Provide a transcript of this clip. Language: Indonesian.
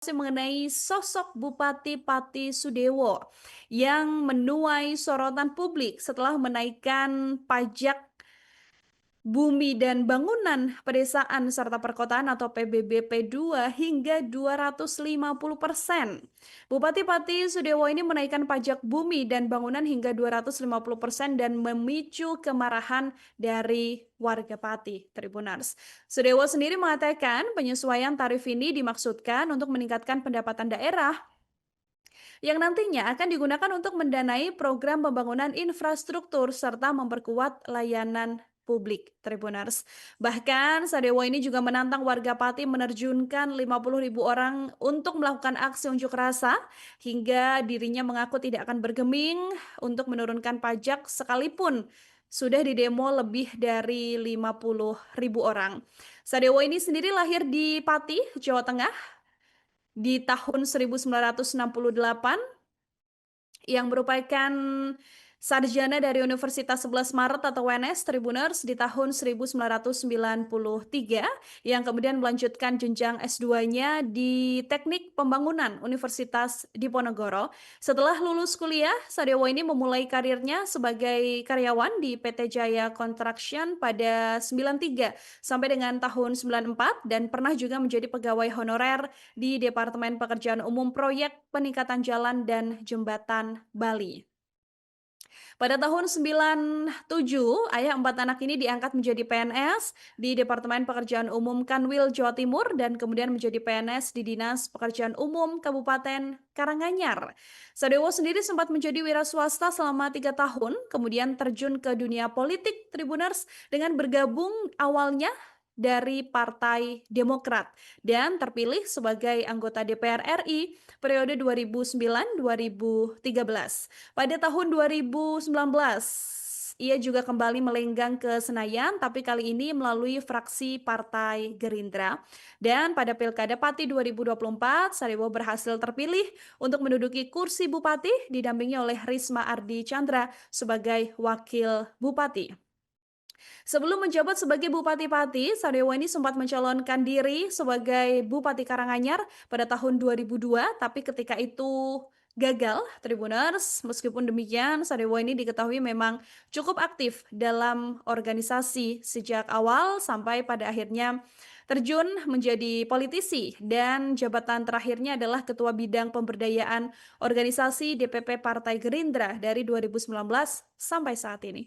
Mengenai sosok Bupati Pati Sudewo yang menuai sorotan publik setelah menaikkan pajak bumi dan bangunan pedesaan serta perkotaan atau PBBP 2 hingga 250%. Bupati Pati Sudewo ini menaikkan pajak bumi dan bangunan hingga 250% dan memicu kemarahan dari warga Pati, Tribunars. Sudewo sendiri mengatakan penyesuaian tarif ini dimaksudkan untuk meningkatkan pendapatan daerah yang nantinya akan digunakan untuk mendanai program pembangunan infrastruktur serta memperkuat layanan publik, Tribuners. Bahkan Sadewo ini juga menantang warga Pati menerjunkan 50.000 orang untuk melakukan aksi unjuk rasa hingga dirinya mengaku tidak akan bergeming untuk menurunkan pajak sekalipun sudah didemo lebih dari 50.000 orang. Sadewo ini sendiri lahir di Pati, Jawa Tengah di tahun 1968 yang merupakan sarjana dari Universitas 11 Maret atau UNS Tribuners di tahun 1993 yang kemudian melanjutkan jenjang S2-nya di Teknik Pembangunan Universitas Diponegoro. Setelah lulus kuliah, Sadewo ini memulai karirnya sebagai karyawan di PT Jaya Construction pada 93 sampai dengan tahun 94 dan pernah juga menjadi pegawai honorer di Departemen Pekerjaan Umum Proyek Peningkatan Jalan dan Jembatan Bali. Pada tahun 97, ayah 4 anak ini diangkat menjadi PNS di Departemen Pekerjaan Umum Kanwil Jawa Timur dan kemudian menjadi PNS di Dinas Pekerjaan Umum Kabupaten Karanganyar. Sadewo sendiri sempat menjadi wira swasta selama 3 tahun, kemudian terjun ke dunia politik Tribuners dengan bergabung awalnya dari Partai Demokrat dan terpilih sebagai anggota DPR RI periode 2009-2013. Pada tahun 2019, ia juga kembali melenggang ke Senayan, tapi kali ini melalui fraksi Partai Gerindra. Dan pada Pilkada Pati 2024, Sadewo berhasil terpilih untuk menduduki kursi Bupati, didampingi oleh Risma Ardi Chandra sebagai Wakil Bupati. Sebelum menjabat sebagai Bupati Pati, Sadewo ini sempat mencalonkan diri sebagai Bupati Karanganyar pada tahun 2002, tapi ketika itu gagal, Tribuners. Meskipun demikian, Sadewo ini diketahui memang cukup aktif dalam organisasi sejak awal sampai pada akhirnya terjun menjadi politisi dan jabatan terakhirnya adalah Ketua Bidang Pemberdayaan Organisasi DPP Partai Gerindra dari 2019 sampai saat ini.